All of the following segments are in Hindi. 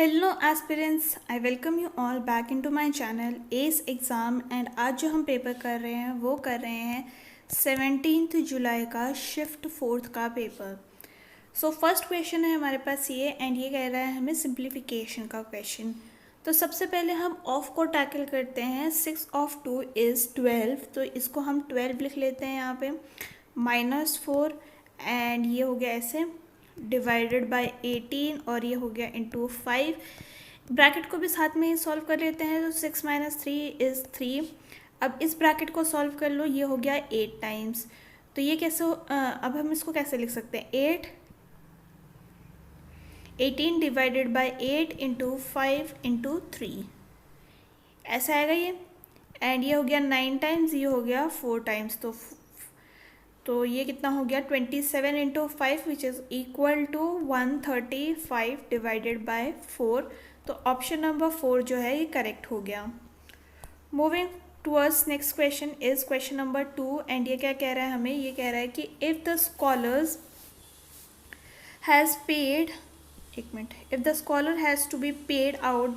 Hello aspirants, I welcome you all back into my channel S exam. And आज जो हम पेपर कर रहे हैं वो कर रहे हैं 17 जुलाई का शिफ्ट 4th का पेपर। सो फर्स्ट क्वेश्चन है हमारे पास ये, एंड ये कह रहा है हमें सिंप्लीफिकेशन का क्वेश्चन। तो सबसे पहले हम ऑफ को टैकल करते हैं। 6 of 2 इज़ 12, तो इसको हम 12 लिख लेते हैं यहाँ पे, -4 एंड ये हो गया ऐसे डिवाइडेड बाय 18 और ये हो गया इंटू 5। ब्रैकेट को भी साथ में ही सॉल्व कर लेते हैं, तो 6 - 3 इज़ 3। अब इस ब्रैकेट को सॉल्व कर लो, ये हो गया 8 टाइम्स। तो ये कैसे अब हम इसको कैसे लिख सकते हैं? 18 डिवाइडेड बाय 8 इंटू 5 इंटू 3 ऐसा आएगा ये। एंड ये हो गया 9 टाइम्स, ये हो गया 4 टाइम्स। तो ये कितना हो गया 27 into 5 which is equal to 135 divided by 4। तो ऑप्शन नंबर 4 जो है ये करेक्ट हो गया। Moving towards next question is question number 2। And ये क्या कह रहा है हमें? ये कह रहा है कि if the scholars has paid, एक minute, if the scholar has to be paid out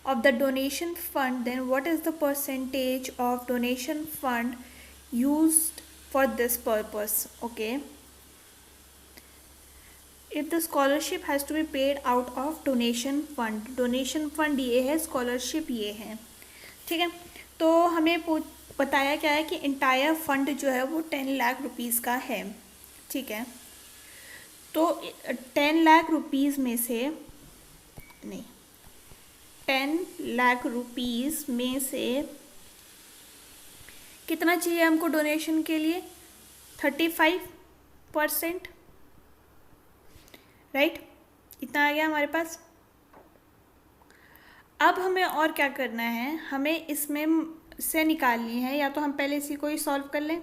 of the donation fund, then what is the percentage of donation fund used for this purpose? Okay, if the scholarship has to be paid out of donation fund ये है, scholarship ये है, ठीक है। तो हमें बताया क्या है कि इंटायर फंड जो है वो 10 लाख रुपीज़ का है, ठीक है। तो 10 लाख रुपीज़ में से, नहीं, 10 लाख रुपीज़ में से कितना चाहिए हमको डोनेशन के लिए? 35%, राइट? इतना आ गया हमारे पास। अब हमें और क्या करना है? हमें इसमें से निकालनी है, या तो हम पहले इसी को ही सॉल्व कर लें।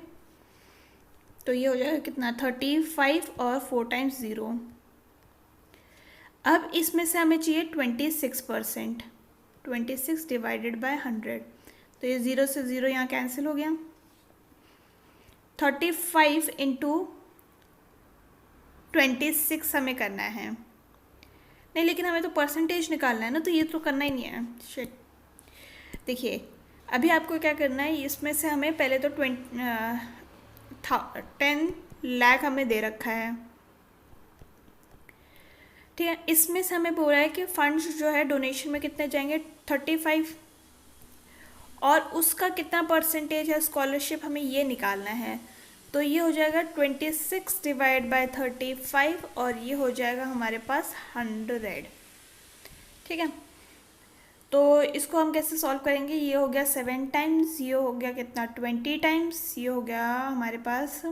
तो ये हो जाएगा कितना? 35 और 4 टाइम्स 0। अब इसमें से हमें चाहिए 26%। 26 डिवाइडेड बाय 100, तो ये 0 से 0 यहाँ कैंसिल हो गया। 35 इंटू 26 हमें करना है, नहीं लेकिन हमें तो परसेंटेज निकालना है ना, तो ये तो करना ही नहीं है। शिट, देखिए अभी आपको क्या करना है, इसमें से हमें पहले तो 10 लाख हमें दे रखा है, ठीक है। इसमें से हमें बोल रहा है कि फंड्स जो है डोनेशन में कितने जाएंगे? 35, और उसका कितना परसेंटेज है स्कॉलरशिप, हमें ये निकालना है। तो ये हो जाएगा 26 डिवाइड बाय 35 और ये हो जाएगा हमारे पास 100, ठीक है। तो इसको हम कैसे सॉल्व करेंगे? ये हो गया 7 टाइम्स, ये हो गया कितना? 20 टाइम्स, ये हो गया हमारे पास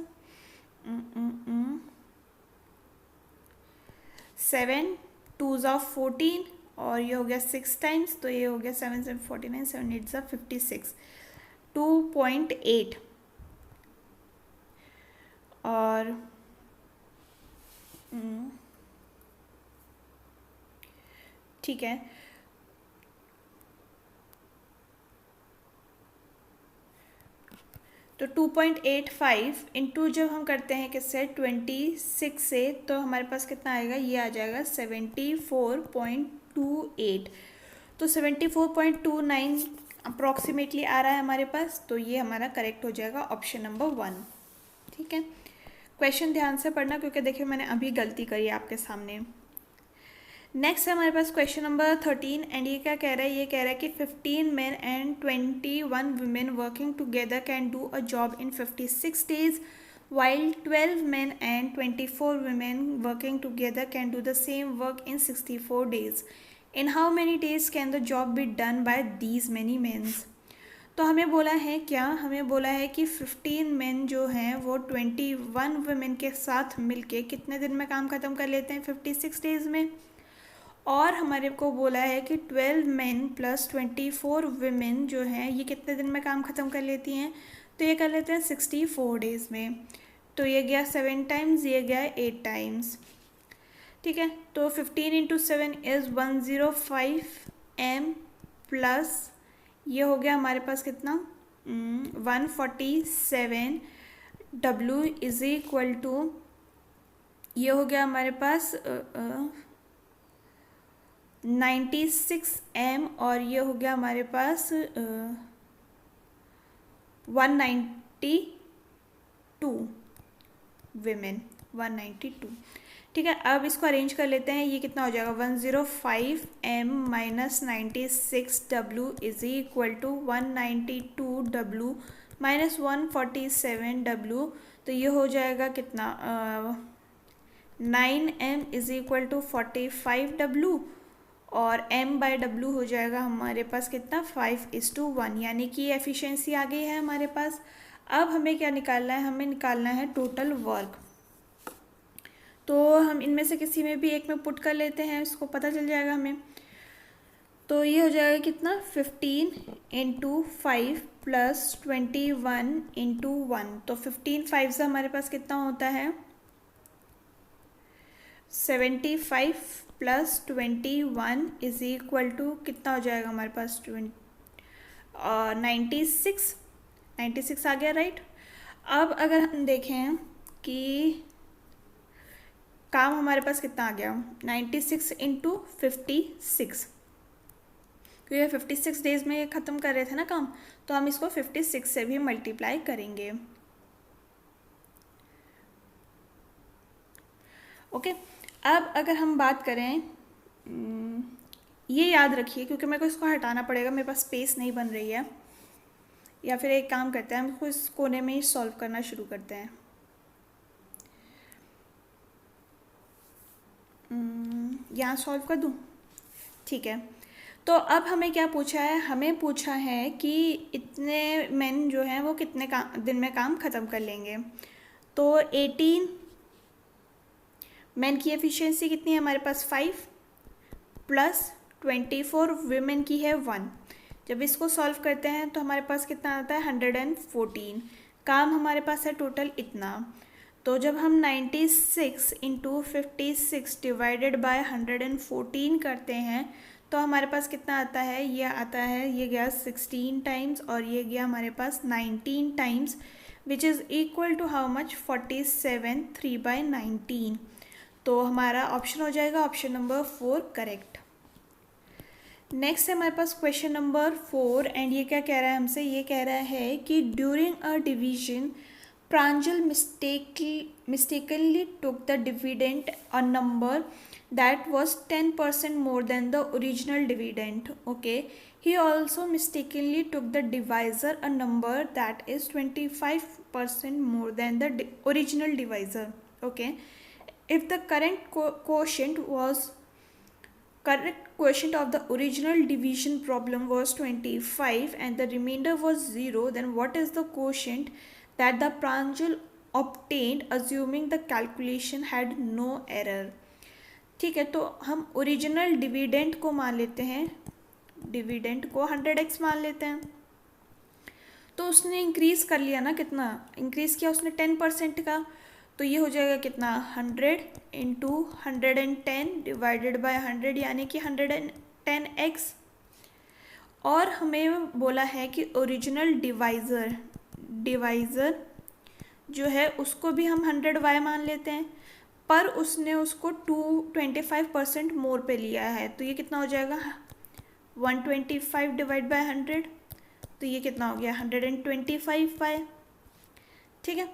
7 2s are 14 और ये हो गया 6 टाइम्स, तो ये हो गया 7 7 49, 7 8 are 56, 2.8। और ठीक है, तो 2.85 इंटू जब हम करते हैं किससे? 26 से, तो हमारे पास कितना आएगा? ये आ जाएगा 74.28। तो 74.29 अप्रॉक्सीमेटली आ रहा है हमारे पास, तो ये हमारा करेक्ट हो जाएगा ऑप्शन नंबर 1, ठीक है। क्वेश्चन ध्यान से पढ़ना, क्योंकि देखिए मैंने अभी गलती करी आपके सामने। नेक्स्ट है हमारे पास क्वेश्चन नंबर 13। एंड ये क्या कह रहा है? ये कह रहा है कि 15 men and 21 women working together can do a job in 56 days, while 12 men and 24 women working together can do the same work in 64 days. In how many days can the job be done by these many men? तो हमें बोला है क्या? हमें बोला है कि 15 men जो हैं वो 21 women के साथ मिलके कितने दिन में काम ख़त्म कर लेते हैं? 56 डेज़ में। और हमारे को बोला है कि 12 men प्लस 24 women जो हैं ये कितने दिन में काम ख़त्म कर लेती हैं? तो ये कर लेते हैं 64 डेज़ में। तो ये गया 7 टाइम्स, ये गया 8 टाइम्स, ठीक है। तो 15 इंटू 7 इज़ 105 m प्लस ये हो गया हमारे पास कितना? 147 W इज़ इक्वल टू, ये हो गया हमारे पास 96 और ये हो गया हमारे पास 192 विमेन, 192। ठीक है, अब इसको अरेंज कर लेते हैं। ये कितना हो जाएगा, 105M minus 96W is equal to 192W minus 147W। तो ये हो जाएगा कितना, 9M is equal to 45W और M/W हो जाएगा हमारे पास कितना, 5:1, यानी कि एफिशिएंसी आ गई है हमारे पास। अब हमें क्या निकालना है, हमें निकालना है टोटल वर्क। तो हम इनमें से किसी में भी एक में पुट कर लेते हैं, इसको पता चल जाएगा हमें। तो ये हो जाएगा कितना, 15 × 5 प्लस 21 × 1। तो 15 5 से हमारे पास कितना होता है, 75 प्लस 21 इज इक्वल टू कितना हो जाएगा हमारे पास, 96 आ गया, राइट। अब अगर हम देखें कि काम हमारे पास कितना आ गया, 96 × 56, क्योंकि 56 डेज में ये ख़त्म कर रहे थे ना काम, तो हम इसको 56 से भी मल्टीप्लाई करेंगे। ओके, अब अगर हम बात करें, ये याद रखिए क्योंकि मेरे को इसको हटाना पड़ेगा, मेरे पास स्पेस नहीं बन रही है। या फिर एक काम करते हैं, हम इसको इस कोने में ही सॉल्व करना शुरू करते हैं। यहाँ सॉल्व कर दूँ, ठीक है। तो अब हमें क्या पूछा है, हमें पूछा है कि इतने मेन जो हैं वो कितने दिन में काम ख़त्म कर लेंगे। तो 18 मेन की एफिशिएंसी कितनी है हमारे पास, 5 प्लस 24 वीमेन की है 1। जब इसको सॉल्व करते हैं तो हमारे पास कितना आता है, 114। काम हमारे पास है टोटल इतना। तो जब हम 96 × 56 डिवाइडेड बाय 114 करते हैं तो हमारे पास कितना आता है, ये आता है, ये गया 16 टाइम्स और ये गया हमारे पास 19 times, which is equal to how much, 47, 3/19। तो हमारा ऑप्शन हो जाएगा ऑप्शन नंबर 4 करेक्ट। नेक्स्ट है हमारे पास क्वेश्चन नंबर 4 एंड ये क्या कह रहा है हमसे, ये कह रहा है कि during a division Pranjal mistakenly took the dividend a number that was 10% more than the original dividend. Okay, he also mistakenly took the divisor a number that is 25% more than the original divisor. Okay, if the correct quotient of the original division problem was 25 and the remainder was 0, then what is the quotient that the Pranjal obtained assuming the calculation had no error? ठीक है, तो हम ओरिजिनल डिविडेंड को मान लेते हैं, डिविडेंड को 100x मान लेते हैं। तो उसने इंक्रीज कर लिया ना, कितना इंक्रीज किया उसने, 10% का। तो ये हो जाएगा कितना, 100 × 110 डिवाइडेड बाय 100, यानी कि 110x। और हमें बोला है कि ओरिजिनल डिवाइज़र जो है उसको भी हम 100y मान लेते हैं, पर उसने उसको 25% मोर पे लिया है। तो ये कितना हो जाएगा, 125 डिवाइड बाय 100, तो ये कितना हो गया, 125y। ठीक है,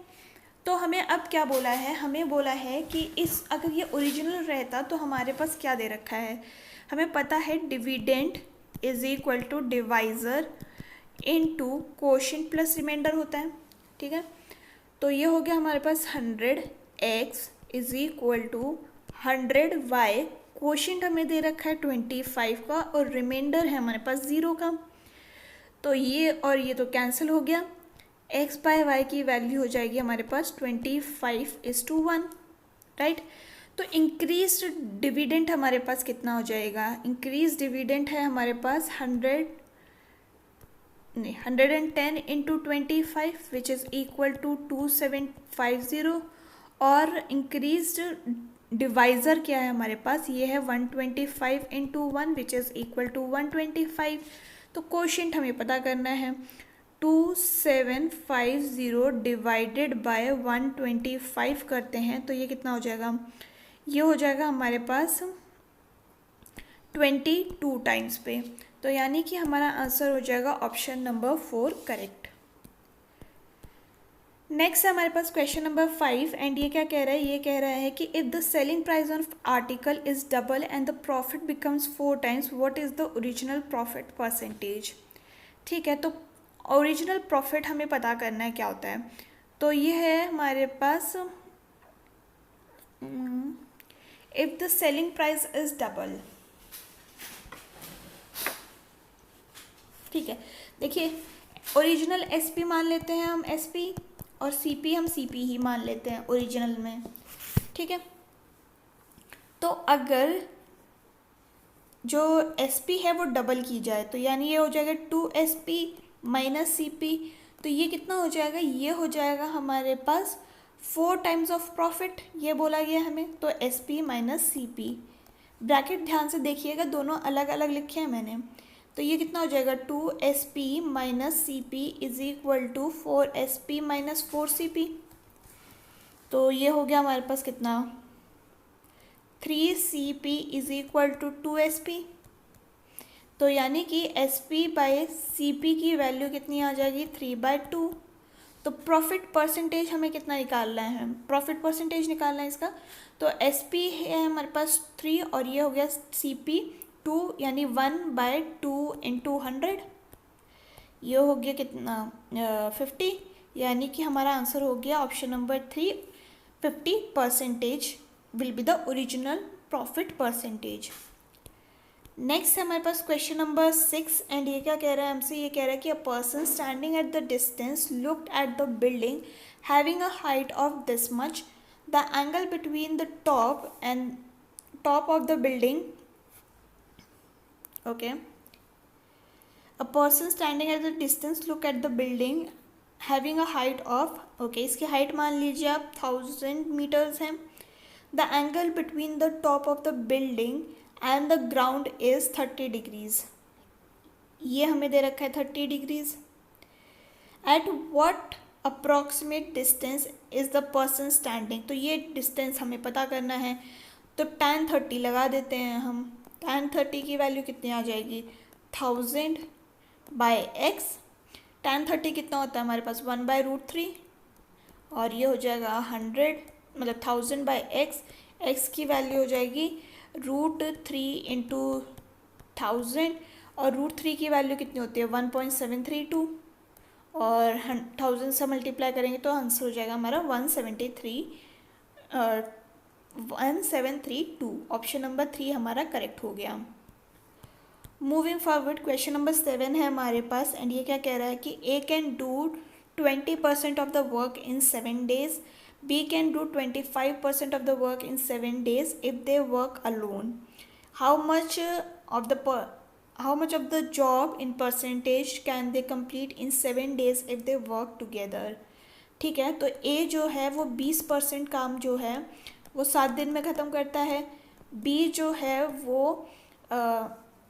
तो हमें अब क्या बोला है, हमें बोला है कि इस अगर ये ओरिजिनल रहता तो हमारे पास क्या दे रखा है, हमें पता है dividend is equal to divisor into quotient plus remainder होता है। ठीक है, तो ये हो गया हमारे पास 100x is equal to 100y, quotient हमें दे रखा है 25 का और रिमाइंडर है हमारे पास 0 का। तो ये और ये तो कैंसिल हो गया, x/y की वैल्यू हो जाएगी हमारे पास 25:1, राइट। तो इंक्रीज डिविडेंड हमारे पास कितना हो जाएगा, इंक्रीज डिविडेंड है हमारे पास 110 × 25 विच इज़ इक्वल टू 2750, और इंक्रीज डिवाइज़र क्या है हमारे पास, ये है 125 × 1 विच इज़ इक्वल टू 125। तो कोशेंट हमें पता करना है, 2750 डिवाइडेड बाय 125 करते हैं तो ये कितना हो जाएगा, ये हो जाएगा हमारे पास 22 टाइम्स पे। तो यानी कि हमारा आंसर हो जाएगा ऑप्शन नंबर 4 करेक्ट। नेक्स्ट है हमारे पास क्वेश्चन नंबर 5 एंड ये क्या कह रहा है, ये कह रहा है कि if the selling price of article is double and the profit becomes 4 times what is the original profit percentage. ठीक है, तो ओरिजिनल प्रॉफिट हमें पता करना है क्या होता है। तो ये है हमारे पास if the selling price is double. ठीक है, देखिए ओरिजिनल एसपी मान लेते हैं हम एसपी, और सीपी हम सीपी ही मान लेते हैं ओरिजिनल में। ठीक है, तो अगर जो एसपी है वो डबल की जाए तो यानी ये हो जाएगा 2SP माइनस सीपी। तो ये कितना हो जाएगा, ये हो जाएगा हमारे पास 4 टाइम्स ऑफ प्रॉफिट, ये बोला गया हमें। तो SP माइनस सीपी, ब्रैकेट ध्यान से देखिएगा, दोनों अलग अलग लिखे हैं मैंने। तो ये कितना हो जाएगा 2SP minus CP is equal to 4SP minus 4CP। तो ये हो गया हमारे पास कितना 3CP is equal to 2SP। तो यानी कि SP बाय CP की वैल्यू कितनी आ जाएगी 3/2। तो प्रॉफिट परसेंटेज हमें कितना निकालना है, प्रॉफिट परसेंटेज निकालना है इसका। तो SP है हमारे पास 3 और ये हो गया CP 2 यानी 1/2 इंटू 100, ये हो गया कितना 50। यानी कि हमारा आंसर हो गया option number 3 50% will be the original profit percentage. Next है हमारे पास क्वेश्चन नंबर 6 एंड ये क्या कह रहा है हमसे, ये कह रहा है कि a person standing at the distance looked at the building having a height of this much, the angle between the top of the building, okay, a person standing at the distance look at the building having a height of, okay, इसकी हाइट मान लीजिए आप 1000 मीटर्स है। The angle between the top of the building and the ground is 30 degrees, ये हमें दे रखा है 30 degrees. At what approximate distance is the person standing, तो ये डिस्टेंस हमें पता करना है। तो tan 30 लगा देते हैं हम। tan 30 की वैल्यू कितनी आ जाएगी 1000 बाय x। tan 30 कितना होता है हमारे पास 1/√3 और ये हो जाएगा 100 मतलब 1000 बाय x की वैल्यू हो जाएगी √3 इंटू 1000 और √3 की वैल्यू कितनी होती है 1.732 और 1000 से मल्टीप्लाई करेंगे तो आंसर हो जाएगा हमारा 1732। ऑप्शन नंबर 3 हमारा करेक्ट हो गया। मूविंग फॉरवर्ड क्वेश्चन नंबर 7 है हमारे पास एंड ये क्या कह रहा है कि A can do 20% off the work in 7 days, B can do 25% of the work in 7 days if they work alone. How much of the job in percentage can they complete in 7 days if they work together? ठीक है, तो A जो है वो 20% काम जो है वो 7 दिन में ख़त्म करता है। B जो है वो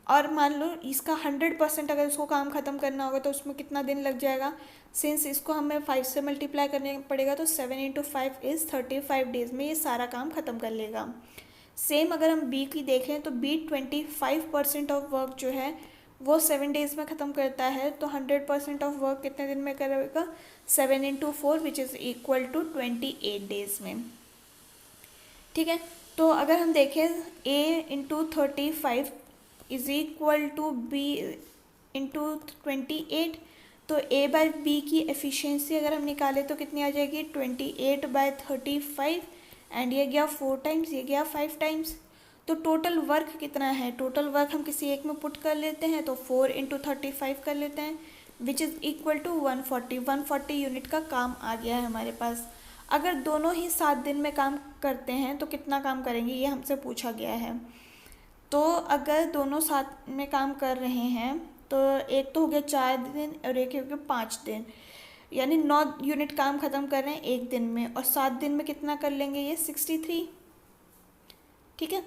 और मान लो इसका 100% अगर उसको काम ख़त्म करना होगा तो उसमें कितना दिन लग जाएगा। सिंस इसको हमें 5 से मल्टीप्लाई करने पड़ेगा तो 7 × 5 इज़ 35 डेज़ में ये सारा काम ख़त्म कर लेगा। सेम अगर हम बी की देखें तो बी 25% ऑफ वर्क जो है वो 7 डेज़ में ख़त्म करता है। तो 100% ऑफ वर्क कितने दिन में करेगा 7 × 4 which is equal to 28 days में। ठीक है, तो अगर हम देखें A × 35 is equal to B × 28, तो A/B की एफिशिएंसी अगर हम निकालें तो कितनी आ जाएगी 28/35 एंड ये गया 4 टाइम्स, ये गया 5 टाइम्स। तो टोटल वर्क कितना है, टोटल वर्क हम किसी एक में पुट कर लेते हैं तो 4 × 35 कर लेते हैं which is equal to 140 unit का काम आ गया है हमारे पास। अगर दोनों ही 7 दिन में काम करते हैं तो कितना काम करेंगे ये हमसे पूछा गया है। तो अगर दोनों साथ में काम कर रहे हैं तो एक तो हो गया 4 दिन और एक हो गया 5 दिन, यानी 9 यूनिट काम ख़त्म कर रहे हैं एक दिन में और 7 दिन में कितना कर लेंगे ये 63। ठीक है,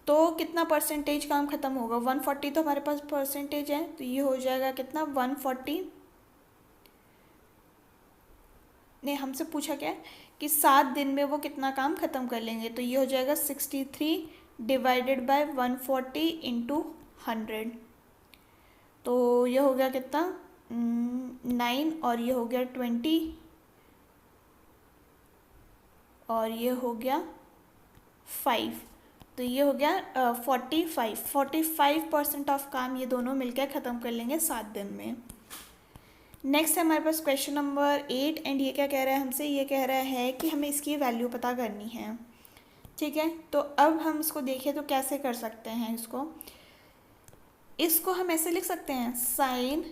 तो कितना परसेंटेज काम ख़त्म होगा 140 तो हमारे पास परसेंटेज है तो ये हो जाएगा कितना 140 ने हमसे पूछा क्या है कि 7 दिन में वो कितना काम ख़त्म कर लेंगे तो ये हो जाएगा 63 डिवाइडेड बाय 140 इंटू 100, तो ये हो गया कितना 9 और ये हो गया 20 और ये हो गया 5, तो ये हो गया 45% ऑफ काम ये दोनों मिलकर ख़त्म कर लेंगे 7 दिन में। नेक्स्ट है हमारे पास क्वेश्चन नंबर 8 एंड ये क्या कह रहा है हमसे, ये कह रहा है कि हमें इसकी वैल्यू पता करनी है। ठीक है, तो अब हम इसको देखें तो कैसे कर सकते हैं इसको हम ऐसे लिख सकते हैं sine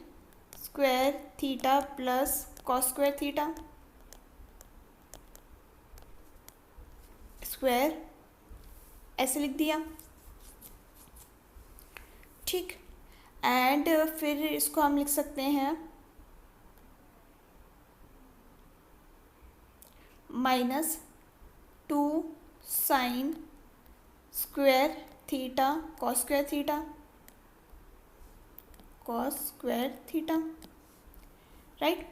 square theta plus cos square theta square, ऐसे लिख दिया। ठीक, एंड फिर इसको हम लिख सकते हैं -2 sine square theta cos square theta, right.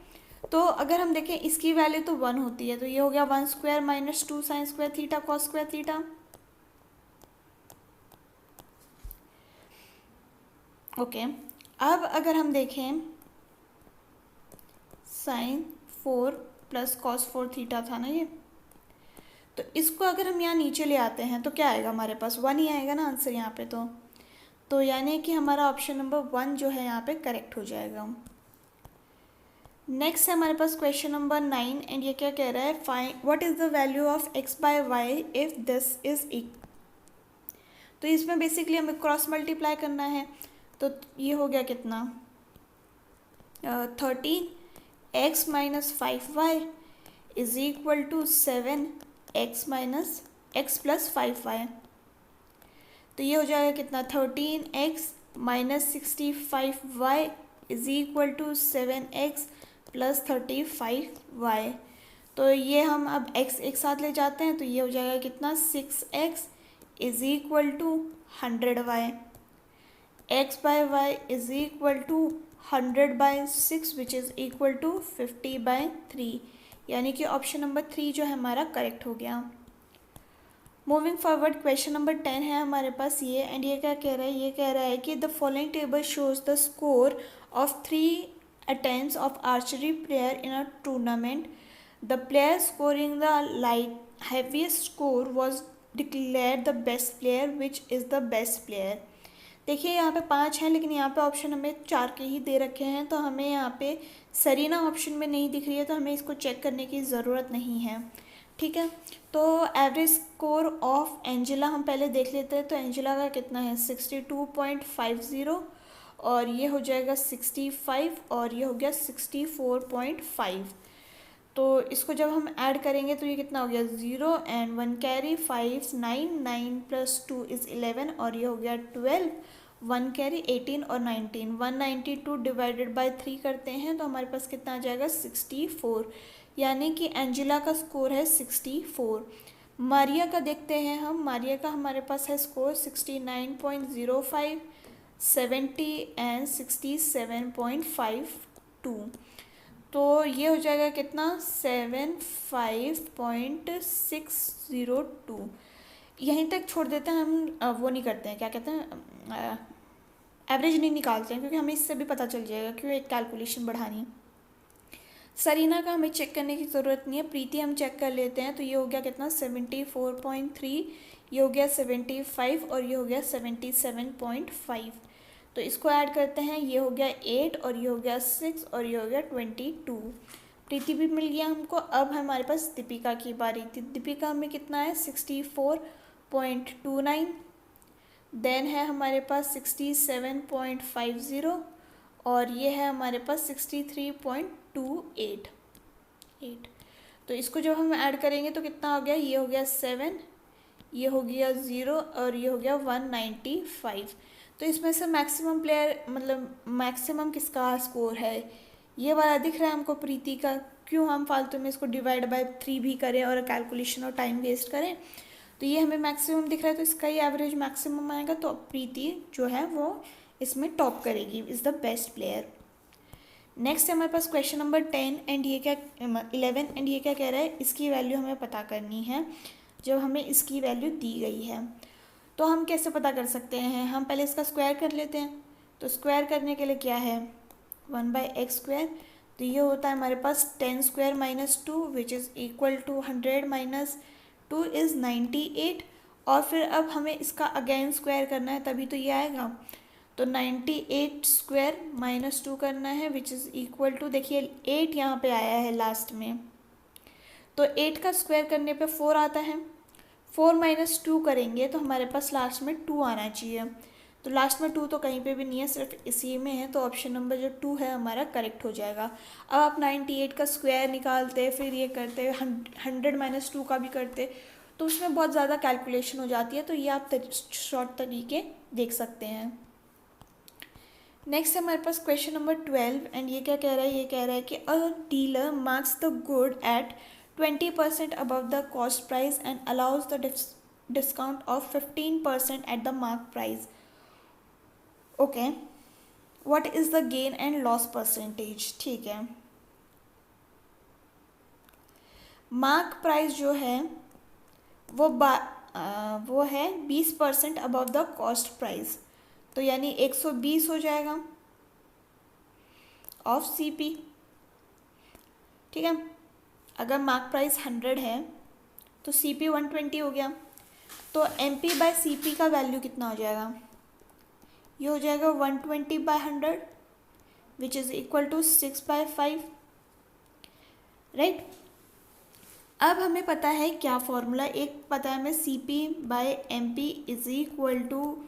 तो अगर हम देखें इसकी वैल्यू तो 1 होती है, तो ये हो गया 1 square minus 2 sine square theta cos square theta. Okay, अब अगर हम देखें साइन 4 प्लस कॉस 4 थीटा था ना ये, तो इसको अगर हम यहाँ नीचे ले आते हैं तो क्या आएगा हमारे पास 1 ही आएगा ना आंसर यहाँ पे। तो यानी कि हमारा ऑप्शन नंबर 1 जो है यहाँ पे करेक्ट हो जाएगा। नेक्स्ट है हमारे पास क्वेश्चन नंबर 9 एंड ये क्या कह रहा है, find what is the value of x by y if this is equal. तो इसमें बेसिकली हमें क्रॉस मल्टीप्लाई करना है, तो ये हो गया कितना 13x minus 5y is equal to 7x minus x plus 5y। तो ये हो जाएगा कितना 13x minus 65y is equal to 7x plus 35y। तो ये हम अब x एक साथ ले जाते हैं, तो ये हो जाएगा कितना 6x is equal to 100y। x by y is equal to 100/6 which is equal to 50/3, यानी कि ऑप्शन नंबर 3 जो है हमारा करेक्ट हो गया। मूविंग फॉरवर्ड क्वेश्चन नंबर 10 है हमारे पास ये, एंड ये क्या कह रहा है, ये कह रहा है कि the following table shows the score of 3 attempts of archery player in a tournament. The player scoring the heaviest score was declared the best player which is the best player. देखिए यहाँ पे 5 हैं, लेकिन यहाँ पे ऑप्शन हमें 4 के ही दे रखे हैं, तो हमें यहाँ पे सरीना ऑप्शन में नहीं दिख रही है, तो हमें इसको चेक करने की ज़रूरत नहीं है। ठीक है, तो एवरेज स्कोर ऑफ एंजेला हम पहले देख लेते हैं। तो एंजेला का कितना है 62.50 और ये हो जाएगा 65 और ये हो गया 64.5। तो इसको जब हम ऐड करेंगे तो ये कितना हो गया 0 एंड 1 कैरी 5 9 प्लस 2 इज़ 11 और ये हो गया 12 1 कैरी 18 और 19 192 डिवाइडेड बाय 3 करते हैं तो हमारे पास कितना आ जाएगा 64, यानी कि एंजेला का स्कोर है 64। मारिया का देखते हैं हम, मारिया का हमारे पास है स्कोर 69.05 70 एंड 67.52। तो ये हो जाएगा कितना 75.602। यहीं तक छोड़ देते हैं हम, वो नहीं करते हैं, क्या कहते हैं, एवरेज नहीं निकालते हैं, क्योंकि हमें इससे भी पता चल जाएगा क्यों एक कैलकुलेशन बढ़ानी। सरीना का हमें चेक करने की ज़रूरत नहीं है, प्रीति हम चेक कर लेते हैं। तो ये हो गया कितना 74.3, ये हो गया 75 और ये हो गया 77.5। तो इसको ऐड करते हैं, ये हो गया 8 और ये हो गया 6 और ये हो गया 22। प्रीति भी मिल गया हमको। अब हमारे पास दीपिका की बारी थी। दीपिका में कितना है 64.29, देन है हमारे पास 67.50 और ये है हमारे पास 63.28। तो इसको जब हम ऐड करेंगे तो कितना हो गया, ये हो गया 7, ये हो गया 0 और ये हो गया 195। तो इसमें से मैक्सिमम प्लेयर मतलब मैक्सिमम किसका स्कोर है, ये वाला दिख रहा है हमको प्रीति का। क्यों हम फालतू में इसको डिवाइड बाय 3 भी करें और कैलकुलेशन और टाइम वेस्ट करें। तो ये हमें मैक्सिमम दिख रहा है, तो इसका ही एवरेज मैक्सिमम आएगा। तो प्रीति जो है वो इसमें टॉप करेगी, is the best player. Next है हमारे पास क्वेश्चन नंबर 10 एंड ये क्या 11 एंड ये क्या कह रहा है, इसकी वैल्यू हमें पता करनी है जब हमें इसकी वैल्यू दी गई है। तो हम कैसे पता कर सकते हैं, हम पहले इसका स्क्वायर कर लेते हैं। तो स्क्वायर करने के लिए क्या है, 1/x²। तो ये होता है हमारे पास 10² - 2 which is equal to 100 - 2 is 98। और फिर अब हमें इसका अगेन स्क्वायर करना है, तभी तो ये आएगा। तो 98² - 2 करना है विच इज़ इक्वल टू, देखिए 8 यहाँ पे आया है लास्ट में, तो 8 का स्क्वायर करने पे 4 आता है। 4 - 2 करेंगे तो हमारे पास लास्ट में 2 आना चाहिए। तो लास्ट में 2 तो कहीं पे भी नहीं है, सिर्फ इसी में है, तो ऑप्शन नंबर जो 2 है हमारा करेक्ट हो जाएगा। अब आप 98 का स्क्वायर निकालते, फिर ये करते, 100 - 2 का भी करते, तो उसमें बहुत ज़्यादा कैलकुलेशन हो जाती है। तो ये आप शॉर्ट तरीके देख सकते हैं। नेक्स्ट है हमारे पास क्वेश्चन नंबर 12 एंड ये क्या कह रहा है, ये कह रहा है कि अ dealer marks the good at 20% above the cost price and allows the discount of 15% at the mark price. Okay, what is the gain and loss percentage? ठीक है, मार्क प्राइस जो है वो है 20% अबव द कॉस्ट प्राइस, तो यानी 120 हो जाएगा ऑफ सीपी। ठीक है, अगर मार्क प्राइस 100 है तो सीपी 120 हो गया, तो एमपी बाय सीपी का वैल्यू कितना हो जाएगा, ये हो जाएगा 120/100 which is equal to 6/5, right. अब हमें पता है क्या फॉर्मूला, एक पता है हमें CP/MP is equal to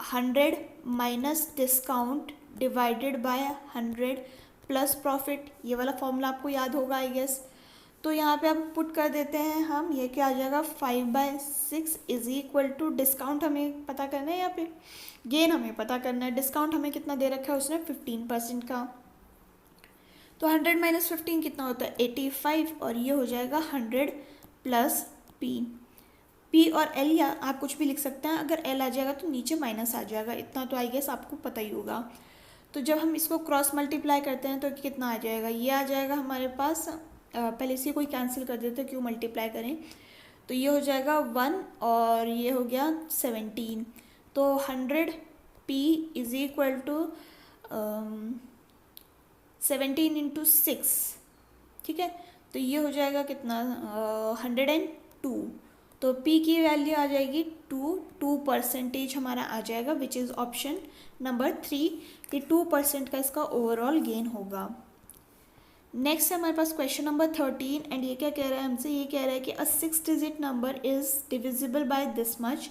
100 minus discount divided by 100 plus profit, ये वाला फॉर्मूला आपको याद होगा आई गेस। तो यहाँ पे आप पुट कर देते हैं हम, ये क्या आ जाएगा 5/6 इज इक्वल टू, डिस्काउंट हमें पता करना है, यहाँ पे गेन हमें पता करना है। डिस्काउंट हमें कितना दे रखा है उसने, 15% का, तो 100 - 15 कितना होता है 85, और ये हो जाएगा 100 प्लस P और L, या आप कुछ भी लिख सकते हैं। अगर L आ जाएगा तो नीचे माइनस आ जाएगा, इतना तो आई गेस आपको पता ही होगा। तो जब हम इसको क्रॉस मल्टीप्लाई करते हैं तो कितना आ जाएगा, ये आ जाएगा हमारे पास, पहले इसे कोई कैंसिल कर देते, क्यों मल्टीप्लाई करें, तो ये हो जाएगा 1 और ये हो गया 17, तो 100P इज इक्वल टू 17 × 6, ठीक है। तो ये हो जाएगा कितना 102, तो P की वैल्यू आ जाएगी 2% हमारा आ जाएगा विच इज़ ऑप्शन नंबर 3 कि 2% का इसका ओवरऑल गेन होगा। नेक्स्ट है हमारे पास क्वेश्चन नंबर 13 एंड ये क्या कह रहा है हमसे, ये कह रहा है कि a 6 digit number is divisible by this much,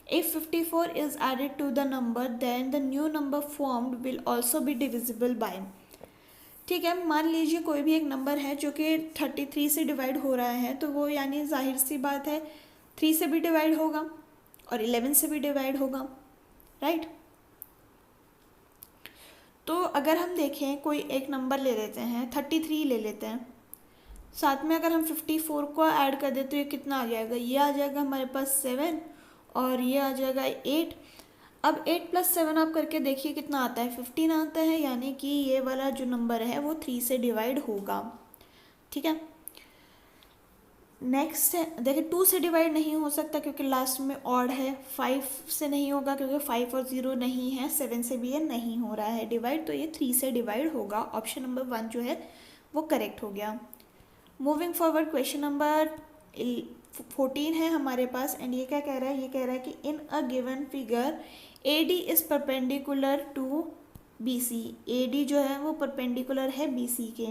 if 54 is added to the number then the new number formed will also be divisible by. ठीक है, मान लीजिए कोई भी एक नंबर है जो कि 33 से डिवाइड हो रहा है, तो वो यानी जाहिर सी बात है 3 से भी डिवाइड होगा और 11 से भी डिवाइड होगा, राइट। तो अगर हम देखें कोई एक नंबर ले लेते हैं 33 ले लेते हैं, साथ में अगर हम 54 को ऐड कर दें तो ये कितना आ जाएगा, ये आ जाएगा हमारे पास 7 और ये आ जाएगा 8। अब 8 + 7 आप करके देखिए कितना आता है, 15 आता है, यानी कि ये वाला जो नंबर है वो 3 से डिवाइड होगा। ठीक है, नेक्स्ट है देखिए 2 से डिवाइड नहीं हो सकता क्योंकि लास्ट में ऑड है, 5 से नहीं होगा क्योंकि 5 और 0 नहीं है, 7 से भी ये नहीं हो रहा है डिवाइड, तो ये 3 से डिवाइड होगा। ऑप्शन नंबर 1 जो है वो करेक्ट हो गया। मूविंग फॉरवर्ड क्वेश्चन नंबर 14 है हमारे पास एंड ये क्या कह रहा है, ये कह रहा है कि in a given figure AD is perpendicular to BC, AD जो है वो परपेंडिकुलर है BC के।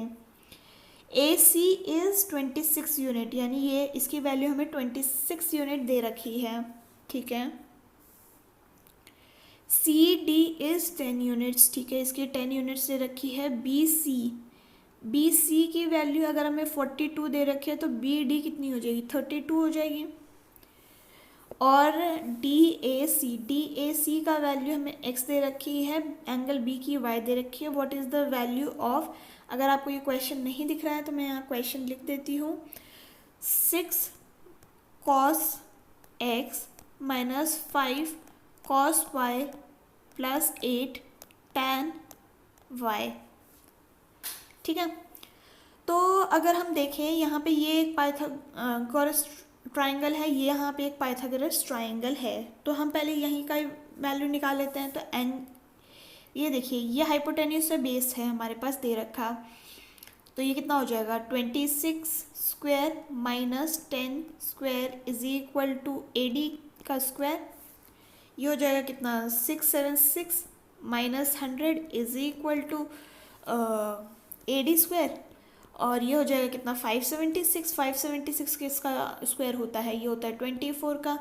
AC इज 26 यूनिट, यानी ये इसकी वैल्यू हमें 26 यूनिट दे रखी है, ठीक है। CD इज 10 यूनिट्स, ठीक है, इसकी 10 यूनिट्स दे रखी है। BC की वैल्यू अगर हमें 42 दे रखी है तो BD कितनी हो जाएगी, 32 हो जाएगी। और DAC का वैल्यू हमें x दे रखी है, एंगल B की y दे रखी है। What is the value of, अगर आपको ये क्वेश्चन नहीं दिख रहा है तो मैं यहाँ क्वेश्चन लिख देती हूँ, 6 cos x - 5 cos y + 8 tan y। ठीक है, तो अगर हम देखें यहाँ पे ये एक ट्राइंगल है, ये यहाँ पे एक पाइथागोरस ट्राइंगल है, तो हम पहले यहीं का वैल्यू निकाल लेते हैं। तो एन, ये देखिए ये हाइपोटेन्यूस से बेस है हमारे पास दे रखा, तो ये कितना हो जाएगा 26 square minus 10 square is equal to AD का स्क्वायर। ये हो जाएगा कितना 676 minus 100 is equal to AD square. और ये हो जाएगा कितना 576, 576 किसका स्क्वायर होता है, ये होता है 24 का,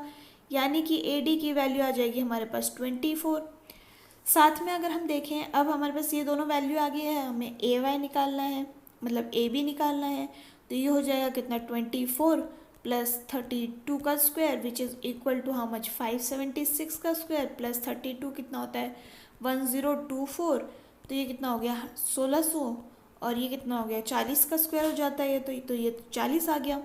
यानी कि AD की वैल्यू आ जाएगी हमारे पास 24। साथ में अगर हम देखें, अब हमारे पास ये दोनों वैल्यू आ गई है, हमें AY निकालना है, मतलब AB निकालना है। तो ये हो जाएगा कितना 24 प्लस 32 का square which is equal to how much 576 का स्क्वायर प्लस 32 कितना होता है 1024। तो ये कितना हो गया 1600, और ये कितना हो गया 40 का स्क्वायर हो जाता है, तो ये 40 आ गया।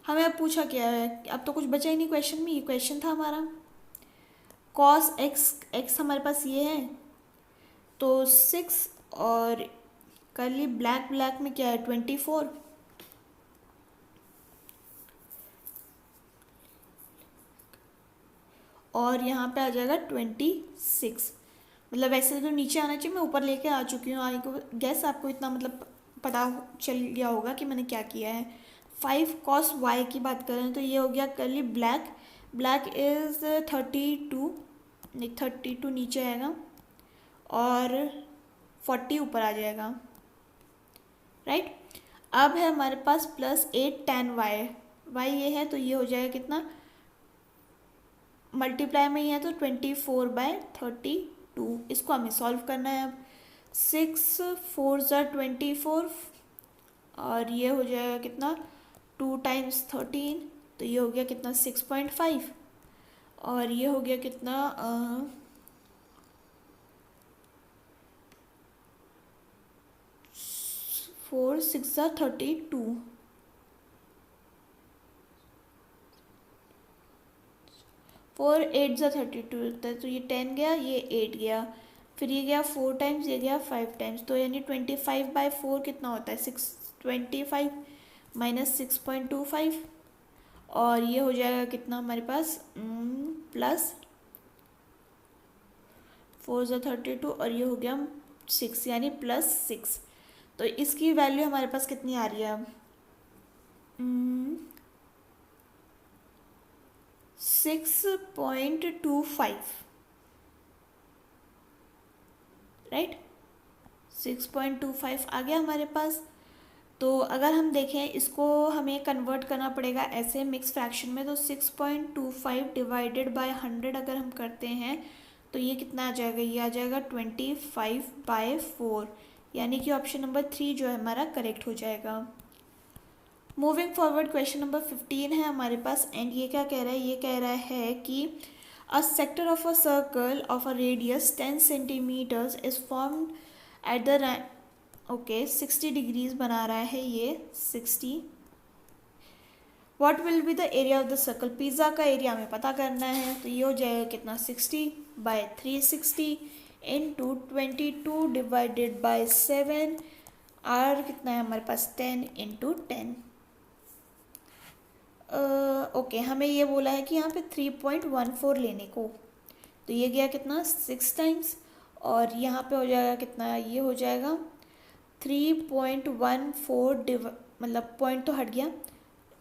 हमें अब पूछा क्या है, अब तो कुछ बचा ही नहीं क्वेश्चन में, ये क्वेश्चन था हमारा कॉस एक्स हमारे पास ये है, तो 6 और कर्ली ब्लैक ब्लैक में क्या है 24, और यहाँ पे आ जाएगा 26। मतलब वैसे तो नीचे आना चाहिए, मैं ऊपर लेके आ चुकी हूँ, आई को गैस आपको इतना मतलब पता चल गया होगा कि मैंने क्या किया है। 5 cos y की बात करें तो ये हो गया कर्ली ब्लैक, ब्लैक इज़ 32, नहीं 32 नीचे आएगा और 40 ऊपर आ जाएगा, राइट। अब है हमारे पास प्लस 8 tan y, y ये है तो ये हो जाएगा कितना मल्टीप्लाई में ही है तो 24/32। इसको हमें सॉल्व करना है। अब 6 4 24 और ये हो जाएगा कितना 2 टाइम्स 13, तो ये हो गया कितना 6.5, और ये हो गया कितना 4 6 32, 4 8 32 होता है, तो ये 10 गया, ये 8 गया, फिर ये गया 4 टाइम्स, ये गया 5 टाइम्स, तो यानी 25/4 कितना होता है 625 माइनस 6.25, और ये हो जाएगा कितना हमारे पास प्लस 4 32, और ये हो गया 6 यानी +6। तो इसकी वैल्यू हमारे पास कितनी आ रही है 6.25, राइट 6.25 आ गया हमारे पास। तो अगर हम देखें इसको हमें कन्वर्ट करना पड़ेगा ऐसे मिक्स फ्रैक्शन में, तो 6.25 डिवाइडेड बाय 100 अगर हम करते हैं तो ये कितना आ जाएगा, ये आ जाएगा 25/4, यानी कि ऑप्शन नंबर 3 जो है हमारा करेक्ट हो जाएगा। मूविंग फॉरवर्ड क्वेश्चन नंबर 15 है हमारे पास, एंड ये क्या कह रहा है, ये कह रहा है कि a sector of a circle of a radius 10 centimetres is formed at the okay 60 degrees बना रहा है ये 60। What will be the area of the circle, pizza का एरिया हमें पता करना है, तो ये हो जाएगा कितना 60/360 इंटू 22 डिवाइडेड बाय 7, आर कितना है हमारे पास 10 इंटू 10। ओके हमें ये बोला है कि यहाँ पे 3.14 लेने को, तो ये गया कितना 6 टाइम्स, और यहाँ पे हो जाएगा कितना, ये हो जाएगा 3.14 मतलब पॉइंट तो हट गया,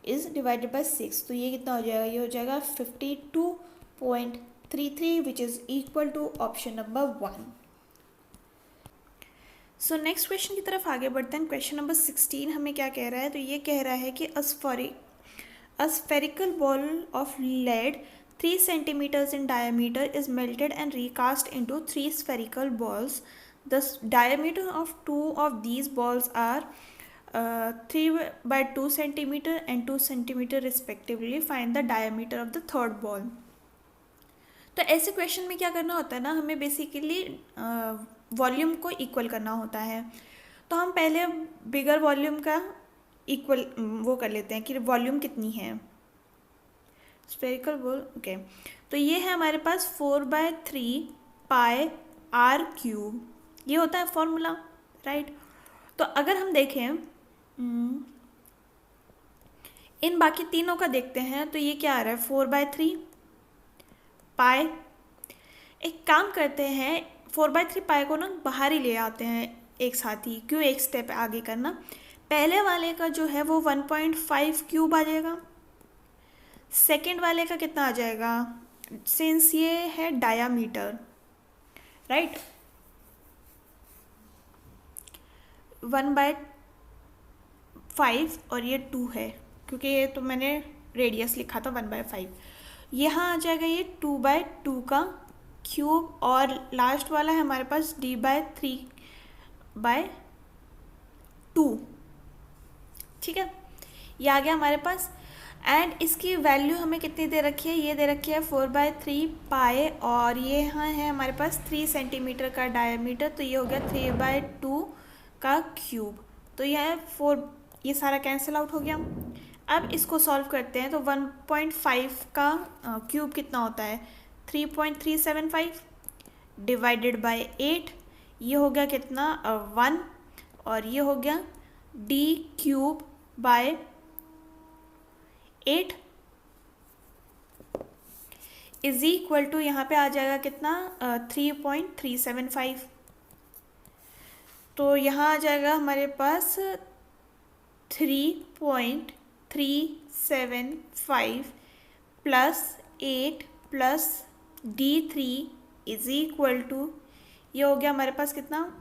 इज़ डिवाइडेड बाय 6, तो ये कितना हो जाएगा, ये हो जाएगा 52.33 which is equal to option number 1। So next question की तरफ आगे बढ़ते हैं। क्वेश्चन नंबर 16 हमें क्या कह रहा है, तो ये कह रहा है कि a spherical ball of lead 3 centimeters in diameter is melted and recast into 3 spherical balls. The diameter of 2 of these balls are 3/2 centimeter and 2 centimeter respectively. Find the diameter of the third ball. तो ऐसे क्वेश्चन में क्या करना होता है ना, हमें बेसिकली वॉल्यूम को इक्वल करना होता है। तो हम पहले बिगर वॉल्यूम का इक्वल वो कर लेते हैं कि वॉल्यूम कितनी है स्फेरिकल बॉल, ओके। तो ये है हमारे पास 4/3 पाई r³, ये होता है फॉर्मूला, राइट। तो अगर हम देखें इन बाकी तीनों का देखते हैं, तो ये क्या आ रहा है 4/3 पाई। एक काम करते हैं, 4/3 पाई को ना बाहर ही ले आते हैं एक साथ ही, क्यों एक स्टेप आगे करना। पहले वाले का जो है वो 1.5 क्यूब आ जाएगा, सेकेंड वाले का कितना आ जाएगा, सिंस ये है डायामीटर, राइट, 1/5 और ये 2 है, क्योंकि ये तो मैंने रेडियस लिखा था 1/5। यहाँ आ जाएगा ये 2/2 का क्यूब, और लास्ट वाला है हमारे पास d/3/2, ठीक है, ये आ गया हमारे पास। एंड इसकी वैल्यू हमें कितनी दे रखी है, ये दे रखी है 4/3 पाई, और ये यहाँ है हमारे पास 3 सेंटीमीटर का डायमीटर, तो ये हो गया 3/2 का क्यूब। तो यह है 4, ये सारा कैंसिल आउट हो गया। अब इसको सॉल्व करते हैं, तो 1.5 का क्यूब कितना होता है 3.375 डिवाइडेड बाय 8, ये हो गया कितना 1, और ये हो गया d³/8 इज इक्वल टू, यहाँ पे आ जाएगा कितना 3.375, तो यहाँ आ जाएगा हमारे पास 3.375 plus 8 plus d3 is equal to, ये हो गया हमारे पास कितना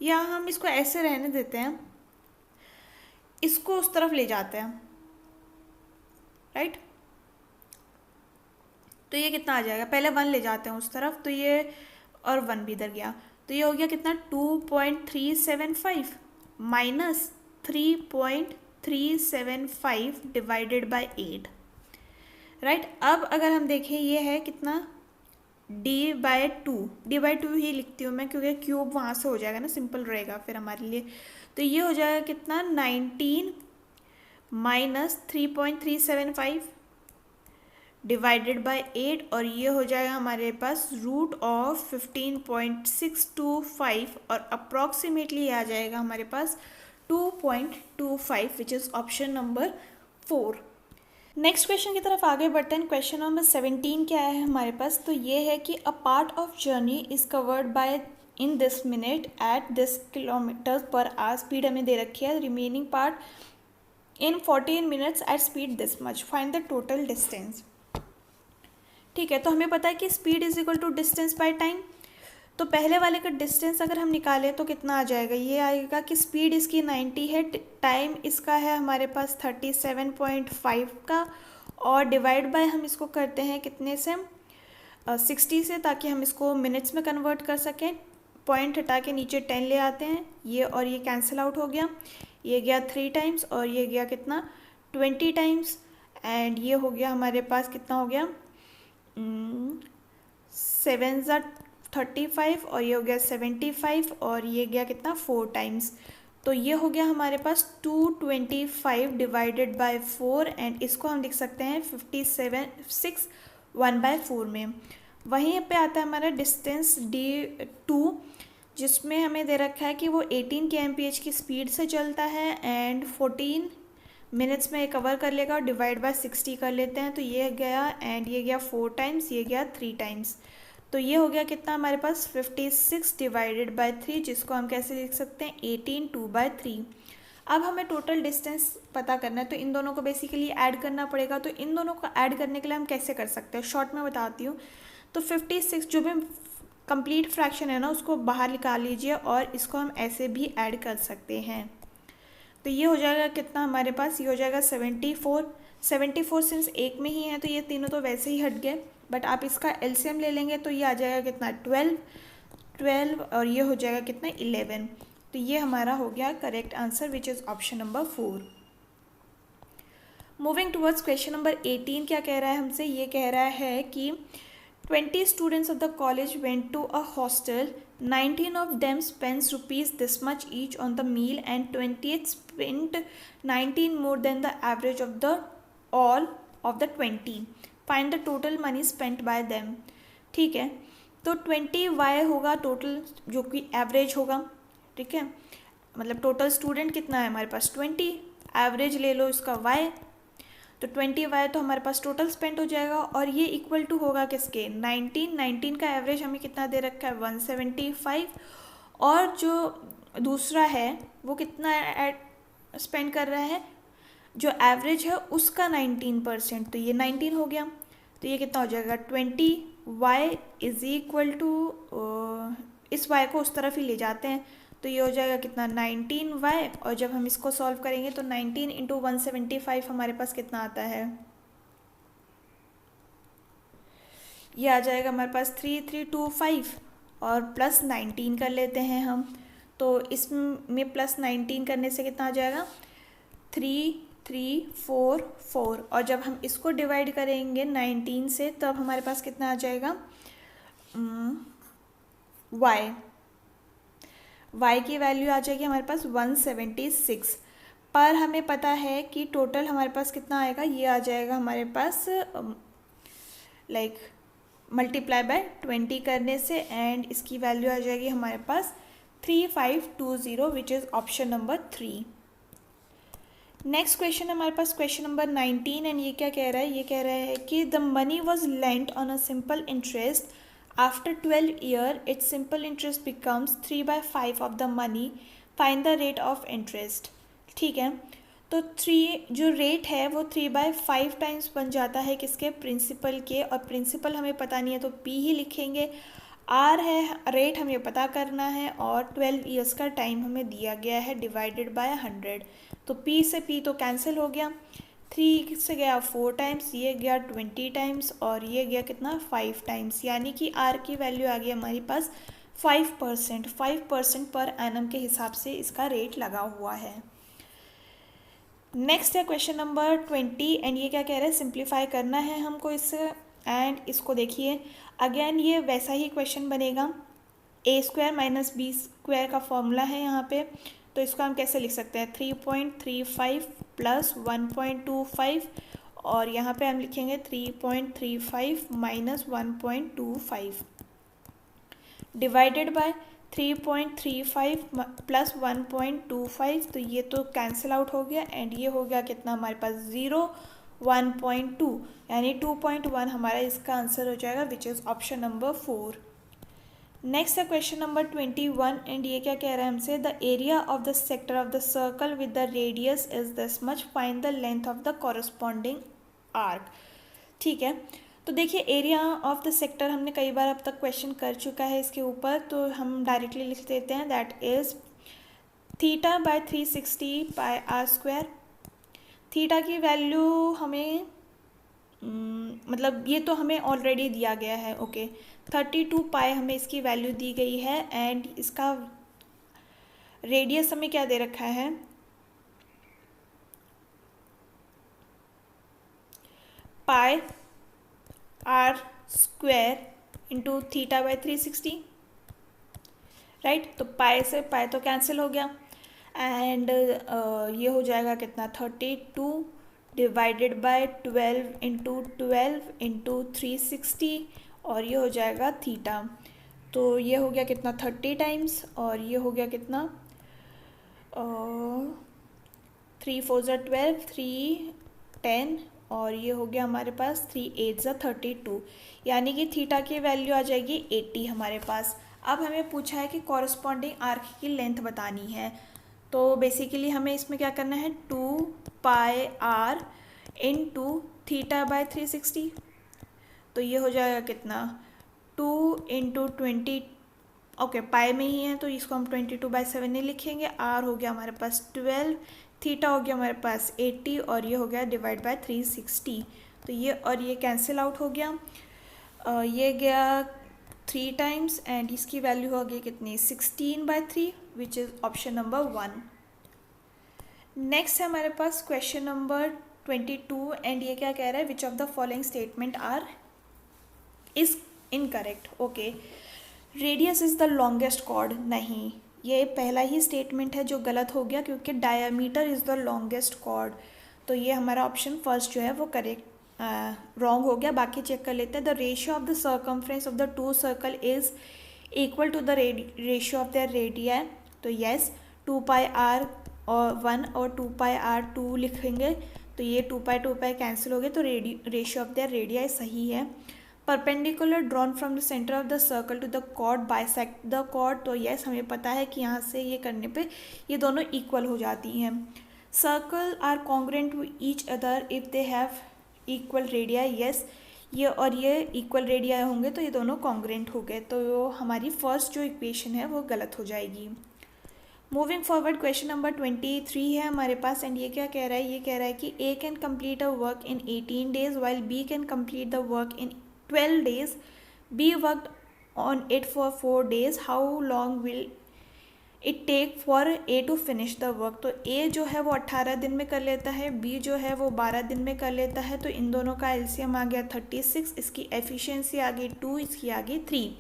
या हम इसको ऐसे रहने देते हैं, इसको उस तरफ ले जाते हैं, राइट। तो ये कितना आ जाएगा, पहले 1 ले जाते हैं उस तरफ, तो ये और 1 भी इधर गया, तो ये हो गया कितना 2.375 माइनस 3.375 डिवाइडेड बाय 8, राइट। अब अगर हम देखें, ये है कितना d/2 ही लिखती हूँ मैं, क्योंकि क्यूब वहाँ से हो जाएगा ना, सिंपल रहेगा फिर हमारे लिए। तो ये हो जाएगा कितना 19 माइनस 3.375 डिवाइडेड बाय 8, और ये हो जाएगा हमारे पास √15.625, और अप्रॉक्सीमेटली ये आ जाएगा हमारे पास 2.25, which is option number 4। Next question की तरफ आगे बढ़ते हैं। क्वेश्चन नंबर 17 क्या है हमारे पास, तो ये है कि a part of journey is covered by in this minute at this kilometre per hour, speed हमें दे रखी है, remaining part in 14 minutes at speed this much, find the total distance. ठीक है, तो हमें पता है कि speed is equal to distance by time, तो पहले वाले का डिस्टेंस अगर हम निकालें तो कितना आ जाएगा, ये आएगा कि स्पीड इसकी 90 है, टाइम इसका है हमारे पास 37.5 का, और डिवाइड बाय हम इसको करते हैं कितने से 60 से, ताकि हम इसको मिनट्स में कन्वर्ट कर सकें। पॉइंट हटा के नीचे 10 ले आते हैं, ये और ये कैंसिल आउट हो गया, ये गया 3 टाइम्स और ये गया कितना 20 टाइम्स, एंड ये हो गया हमारे पास कितना हो गया 7 35 और ये हो गया 75 और ये गया कितना 4 टाइम्स, तो ये हो गया हमारे पास 225 डिवाइडेड बाय 4, एंड इसको हम लिख सकते हैं 57.6 1/4 में। वहीं पे आता है हमारा डिस्टेंस d2, जिसमें हमें दे रखा है कि वो 18 kmph की स्पीड से चलता है एंड 14 मिनट्स में कवर कर लेगा, और डिवाइड बाय 60 कर लेते हैं, तो ये गया एंड ये गया 4 टाइम्स, ये गया 3 टाइम्स, तो ये हो गया कितना हमारे पास 56 डिवाइडेड बाय 3, जिसको हम कैसे लिख सकते हैं 18 2/3। अब हमें टोटल डिस्टेंस पता करना है, तो इन दोनों को बेसिकली ऐड करना पड़ेगा। तो इन दोनों को ऐड करने के लिए हम कैसे कर सकते हैं, शॉर्ट में बताती हूँ। तो 56 जो भी कंप्लीट फ्रैक्शन है ना, उसको बाहर निकाल लीजिए और इसको हम ऐसे भी ऐड कर सकते हैं। तो ये हो जाएगा कितना हमारे पास, ये हो जाएगा 74 सिंस एक में ही है तो ये तीनों तो वैसे ही हट गए, बट आप इसका एलसीएम ले लेंगे तो ये आ जाएगा कितना 12 और ये हो जाएगा कितना 11। तो ये हमारा हो गया correct answer which is option number 4। Moving towards question number 18 क्या कह रहा है हमसे, ये कह रहा है कि 20 students of the college went to a hostel. 19 of them spent rupees this much each on the meal and 28 spent 19 more than the average of the all of the 20. Find the total money spent by them. ठीक है, तो 20y होगा टोटल, जो कि एवरेज होगा, ठीक है, मतलब टोटल स्टूडेंट कितना है हमारे पास 20, एवरेज ले लो इसका y, तो 20y तो हमारे पास टोटल स्पेंड हो जाएगा, और ये इक्वल टू होगा किसके 19 का एवरेज हमें कितना दे रखा है 175, और जो दूसरा है वो कितना स्पेंड कर रहा है, जो एवरेज है उसका 19%, तो ये 19 हो गया, तो ये कितना हो जाएगा 20y इज इक्वल टू, इस y को उस तरफ ही ले जाते हैं, तो ये हो जाएगा कितना 19y, और जब हम इसको सॉल्व करेंगे तो 19 इंटू 175 हमारे पास कितना आता है, ये आ जाएगा हमारे पास 3325, और प्लस 19 कर लेते हैं हम, तो इसमें प्लस 19 करने से कितना आ जाएगा 3344, और जब हम इसको डिवाइड करेंगे 19 से तब हमारे पास कितना आ जाएगा y की वैल्यू आ जाएगी हमारे पास 176, पर हमें पता है कि टोटल हमारे पास कितना आएगा, ये आ जाएगा हमारे पास लाइक मल्टीप्लाई बाय 20 करने से, एंड इसकी वैल्यू आ जाएगी हमारे पास 3520, which is option number 3। Next question हमारे पास क्वेश्चन नंबर 19, एंड ये क्या कह रहा है, ये कह रहा है कि the money was lent on a simple interest, after 12 year it's simple interest becomes 3/5 of the money, find the rate of interest. ठीक है, तो 3 जो रेट है वो 3/5 टाइम्स बन जाता है किसके, प्रिंसिपल के, और प्रिंसिपल हमें पता नहीं है तो p ही लिखेंगे, r है रेट हमें पता करना है, और 12 ईयर्स का टाइम हमें दिया गया है डिवाइडेड बाय 100, तो p से p तो कैंसिल हो गया, 3 से गया 4 टाइम्स, ये गया 20 टाइम्स, और ये गया कितना 5 टाइम्स, यानी कि r की वैल्यू आ गई हमारे पास 5% पर एनम के हिसाब से इसका रेट लगा हुआ है। नेक्स्ट है क्वेश्चन नंबर 20, एंड ये क्या कह रहा है, सिंप्लीफाई करना है हमको इससे, एंड इसको देखिए अगेन ये वैसा ही क्वेश्चन बनेगा, a² माइनस b² का फॉर्मूला है यहाँ पे, तो इसको हम कैसे लिख सकते हैं 3.35 प्लस 1.25, और यहाँ पे हम लिखेंगे 3.35 माइनस 1.25 डिवाइडेड बाय 3.35 प्लस 1.25, तो ये तो कैंसिल आउट हो गया, एंड ये हो गया कितना हमारे पास 1.2, यानी 2.1 हमारा इसका आंसर हो जाएगा, which is option number 4। Next है क्वेश्चन नंबर 21, एंड ये क्या कह रहा है हमसे, the area of the sector of the circle with the radius is this much, find the length of the corresponding arc. ठीक है, तो देखिए एरिया ऑफ द सेक्टर हमने कई बार अब तक क्वेश्चन कर चुका है इसके ऊपर, तो हम डायरेक्टली लिख देते हैं, that is θ/360 pi r²। Theta की वैल्यू हमें मतलब ये तो हमें ऑलरेडी दिया गया है, ओके 32 पाई हमें इसकी वैल्यू दी गई है, एंड इसका रेडियस हमें क्या दे रखा है पाई r² इंटू θ/360, राइट, तो पाई से पाई तो कैंसिल हो गया, एंड ये हो जाएगा कितना 32 डिवाइडेड बाय 12 इंटू 360, और ये हो जाएगा थीटा, तो ये हो गया कितना 30 टाइम्स, और ये हो गया कितना 3 4 12, 3 10, और ये हो गया हमारे पास 3 8 32, यानी कि थीटा की वैल्यू आ जाएगी 80 हमारे पास। अब हमें पूछा है कि कॉरस्पॉन्डिंग आर्क की लेंथ बतानी है, तो बेसिकली हमें इसमें क्या करना है 2 पाई r इंटू θ/360, तो ये हो जाएगा कितना 2 इंटू 20, ओके पाई में ही है तो इसको हम 22/7 नहीं लिखेंगे, r हो गया हमारे पास 12, थीटा हो गया हमारे पास 80, और ये हो गया डिवाइड बाय 360, तो ये और ये कैंसिल आउट हो गया, ये गया 3 टाइम्स, एंड इसकी वैल्यू हो गई कितनी 16/3, which is option number 1। Next है हमारे पास क्वेश्चन नंबर 22, एंड ये क्या कह रहा है, which of the following statement are is incorrect. Okay, radius is the longest chord, नहीं, ये पहला ही स्टेटमेंट है जो गलत हो गया, क्योंकि diameter is the longest cord, तो ये हमारा ऑप्शन फर्स्ट जो है वो करेक्ट रॉन्ग हो गया, बाकी चेक कर लेते हैं। The ratio of the circumference of the two circle is equal to the ratio of their radii. तो येस, 2πr और 1 और 2πr2 लिखेंगे तो ये 2π कैंसिल हो गए, तो रेशियो ऑफ देयर रेडिया सही है। Perpendicular drawn from the centre of the circle to the chord bisect the chord. तो यस, हमें पता है कि यहाँ से ये करने पे ये दोनों इक्वल हो जाती हैं। Circle are congruent to each other if they have equal radii. Yes, ये और ये इक्वल रेडिया होंगे तो ये दोनों कॉन्ग्रेंट हो गए, तो हमारी फर्स्ट जो इक्वेशन है वो गलत हो जाएगी। मूविंग फॉरवर्ड, क्वेश्चन नंबर 23 है हमारे पास, एंड ये क्या कह रहा है? ये कह रहा है कि A can complete a work in 18 days while B can complete the work in 12 days. B worked on it for 4 days. How long will it take for A to finish the work? तो ए जो है वो 18 दिन में कर लेता है, बी जो है वो 12 दिन में कर लेता है, तो इन दोनों का एलसीएम आ गया 36, इसकी एफिशिएंसी आ गई 2, इसकी आ गई 3।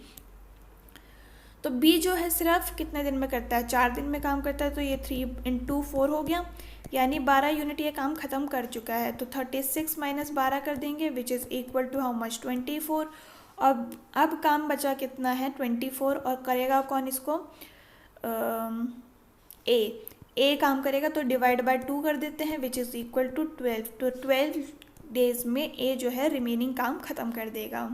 तो बी जो है सिर्फ कितने दिन में करता है? 4 दिन में काम करता है, तो ये 3 × 4 हो गया, यानी 12 यूनिट ये काम ख़त्म कर चुका है। तो 36 - 12 कर देंगे, which is equal to how much? 24। अब काम बचा कितना है? 24। और करेगा कौन इसको? ए काम करेगा, तो डिवाइड बाय 2 कर देते हैं, विच इज़ इक्वल टू 12। तो 12 डेज में ए जो है रिमेनिंग काम ख़त्म कर देगा।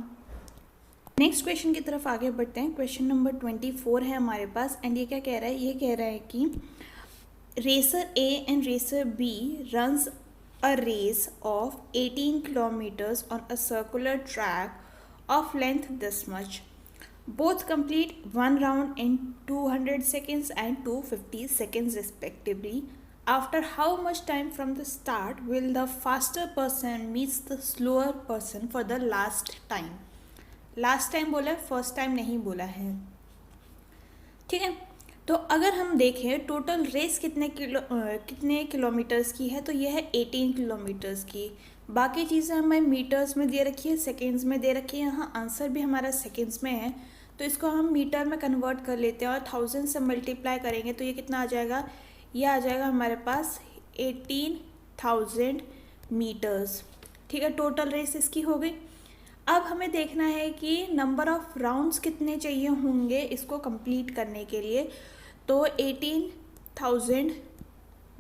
नेक्स्ट क्वेश्चन की तरफ आगे बढ़ते हैं। क्वेश्चन नंबर 24 है हमारे पास, एंड ये क्या कह रहा है? ये कह रहा है कि racer A and racer B runs a race of 18 kilometres on a circular track of length this much. Both complete one round in 200 seconds and 250 seconds respectively. After how much time from the start will the faster person meets the slower person for the last time? Last time बोला है, फर्स्ट टाइम नहीं बोला है, ठीक है। तो अगर हम देखें टोटल रेस कितने किलोमीटर्स की है, तो यह है 18 किलोमीटर्स की। बाकी चीज़ें हमें मीटर्स में दे रखी है, सेकेंड्स में दे रखी है, यहाँ आंसर भी हमारा सेकेंड्स में है, तो इसको हम मीटर में कन्वर्ट कर लेते हैं और 1000 से मल्टीप्लाई करेंगे तो ये कितना आ जाएगा? ये आ जाएगा हमारे पास 18,000 मीटर्स, ठीक है। टोटल रेस इसकी हो गई। अब हमें देखना है कि नंबर ऑफ़ राउंड्स कितने चाहिए होंगे इसको कंप्लीट करने के लिए। तो 18,000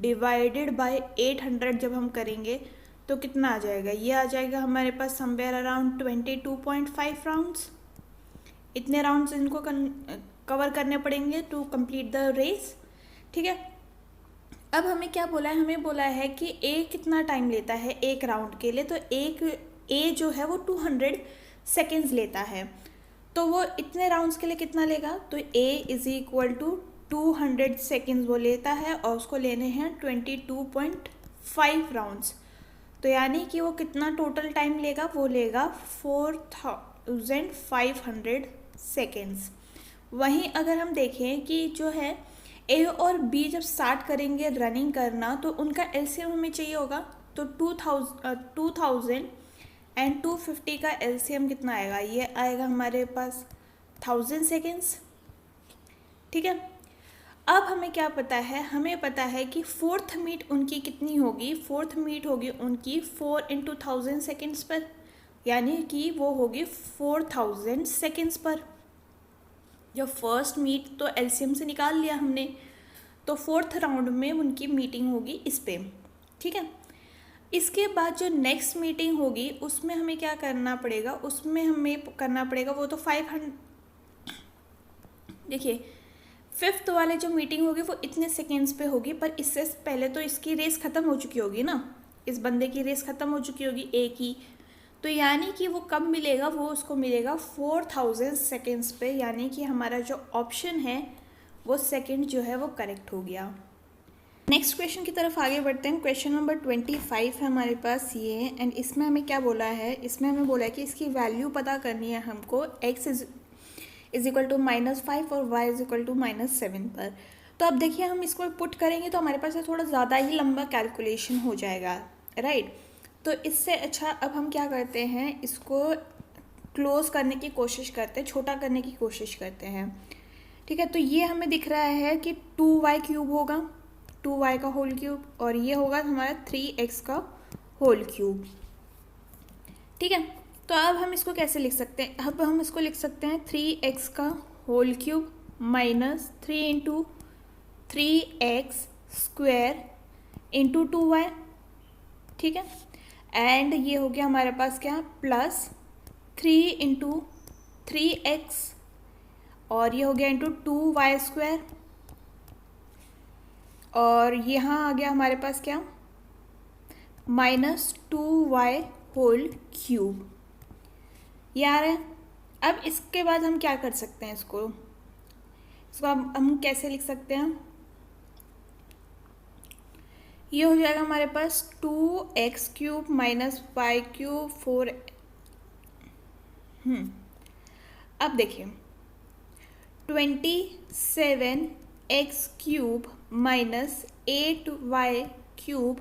डिवाइडेड बाय 800 जब हम करेंगे तो कितना आ जाएगा? ये आ जाएगा हमारे पास समवेयर अराउंड 22.5 राउंड्स। इतने राउंड्स इनको कवर करने पड़ेंगे टू कंप्लीट द रेस, ठीक है। अब हमें क्या बोला है? हमें बोला है कि ए कितना टाइम लेता है एक राउंड के लिए, तो ए जो है वो 200 सेकेंड्स लेता है, तो वो इतने राउंड्स के लिए कितना लेगा? तो A is equal to 200 seconds वो लेता है और उसको लेने हैं 22.5 राउंड्स, तो यानी कि वो कितना टोटल टाइम लेगा? वो लेगा 4500 सेकेंड्स। वहीं अगर हम देखें कि जो है ए और बी जब स्टार्ट करेंगे रनिंग करना तो उनका एलसीएम हमें चाहिए होगा, तो 2000 एंड 250 का एलसीएम कितना आएगा? ये आएगा हमारे पास 1000 सेकेंड्स, ठीक है। अब हमें क्या पता है? हमें पता है कि फोर्थ मीट उनकी कितनी होगी? फोर्थ मीट होगी उनकी 4 × 1000 सेकेंड्स पर, यानी कि वो होगी 4000 सेकेंड्स पर। जो फर्स्ट मीट तो एलसीएम से निकाल लिया हमने, तो फोर्थ राउंड में उनकी मीटिंग होगी इस पे, ठीक है। इसके बाद जो नेक्स्ट मीटिंग होगी उसमें हमें क्या करना पड़ेगा? उसमें हमें करना पड़ेगा वो तो 500, देखिए फिफ्थ वाले जो मीटिंग होगी वो इतने सेकेंड्स पे होगी, पर इससे पहले तो इसकी रेस ख़त्म हो चुकी होगी ना, इस बंदे की रेस ख़त्म हो चुकी होगी ए की, तो यानी कि वो कब मिलेगा? वो उसको मिलेगा 4000 सेकेंड्स पे, यानी कि हमारा जो ऑप्शन है वो सेकंड जो है वो करेक्ट हो गया। नेक्स्ट क्वेश्चन की तरफ आगे बढ़ते हैं। क्वेश्चन नंबर 25 है हमारे पास ये, एंड इसमें हमें क्या बोला है? इसमें हमें बोला है कि इसकी वैल्यू पता करनी है हमको, x इज इक्वल टू -5 और y इज इक्वल टू -7 पर। तो अब देखिए हम इसको पुट करेंगे तो हमारे पास थोड़ा ज़्यादा ही लंबा कैलकुलेशन हो जाएगा, राइट। तो इससे अच्छा अब हम क्या करते हैं, इसको क्लोज करने की कोशिश करते हैं, छोटा करने की कोशिश करते हैं, ठीक है। तो ये हमें दिख रहा है कि 2y³ होगा, 2y का होल क्यूब, और ये होगा हमारा 3x का होल क्यूब, ठीक है, तो अब हम इसको कैसे लिख सकते हैं? अब हम इसको लिख सकते हैं 3x का whole cube minus 3 into 3x square into 2y, ठीक है। एंड ये हो गया हमारे पास क्या, प्लस 3 इंटू 3x और ये हो गया इंटू 2y स्क्वायर, और यहाँ आ गया हमारे पास क्या, माइनस 2y होल क्यूब, ये आ रहा है। अब इसके बाद हम क्या कर सकते हैं, इसको अब हम कैसे लिख सकते हैं? ये हो जाएगा हमारे पास 2x cube minus y cube 4। अब देखिए 27x cube minus 8y cube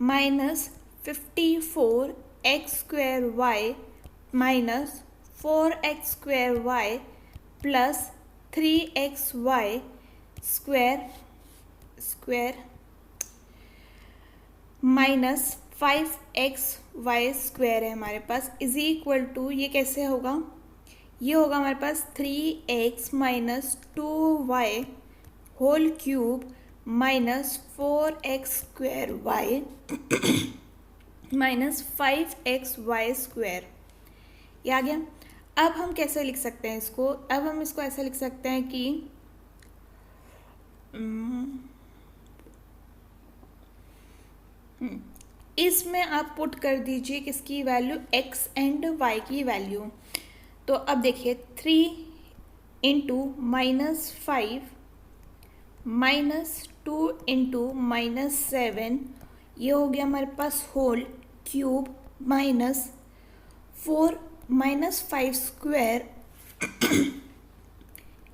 minus 54x square y minus 4x square y plus 3xy square minus 5xy square है हमारे पास, इज इक्वल टू, ये कैसे होगा, ये होगा हमारे पास 3x minus 2y whole cube minus 4x square y minus 5xy square, ये आ गया। अब हम कैसे लिख सकते हैं इसको? अब हम इसको ऐसे लिख सकते हैं कि इसमें आप पुट कर दीजिए किसकी वैल्यू, x एंड y की वैल्यू। तो अब देखिए 3 into minus 5 minus 2 into minus 7, ये हो गया हमारे पास whole cube minus 4 minus 5 square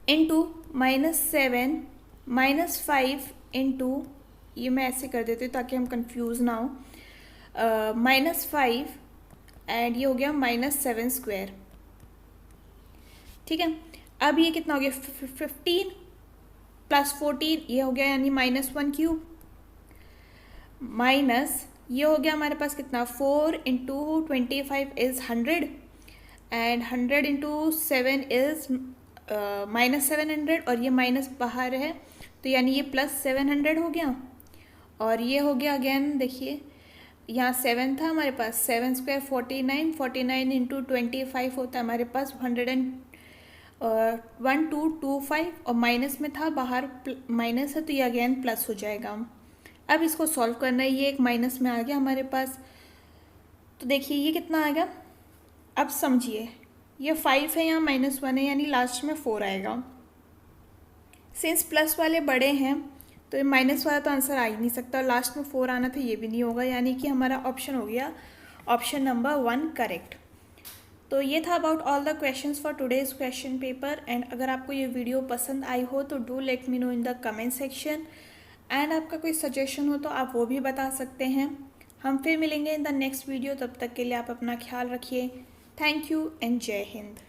into minus 7 minus 5 into, ये मैं ऐसे कर देती हूँ ताकि हम कंफ्यूज ना हो, माइनस 5 एंड ये हो गया माइनस 7 स्क्वायर, ठीक है। अब ये कितना हो गया, 15 प्लस 14, ये हो गया यानी माइनस 1 क्यूब, माइनस ये हो गया हमारे पास कितना, 4 into 25 is 100 and 100 into 7 is minus 700, और ये माइनस बाहर है तो यानी ये प्लस 700 हो गया, और ये हो गया अगेन, देखिए यहाँ 7 था हमारे पास, 7 स्क्वायर 49, 49 इंटू 25 होता है हमारे पास 1225, और माइनस में था, बाहर माइनस है तो ये अगेन प्लस हो जाएगा। अब इसको सॉल्व करना है, ये एक माइनस में आ गया हमारे पास, तो देखिए ये कितना आएगा, अब समझिए ये 5 है, यहाँ -1 है, यानी लास्ट में 4 आएगा। सिंस प्लस वाले बड़े हैं तो ये माइनस वाला तो आंसर आ ही नहीं सकता, और लास्ट में 4 आना था, ये भी नहीं होगा, यानी कि हमारा ऑप्शन हो गया ऑप्शन नंबर 1 करेक्ट। तो ये था about all the questions for today's question paper. And अगर आपको ये वीडियो पसंद आई हो तो do let me know in the comment section, and आपका कोई सजेशन हो तो आप वो भी बता सकते हैं। हम फिर मिलेंगे इन द नेक्स्ट वीडियो, तब तक के लिए आप अपना ख्याल रखिए। थैंक यू एंड जय हिंद।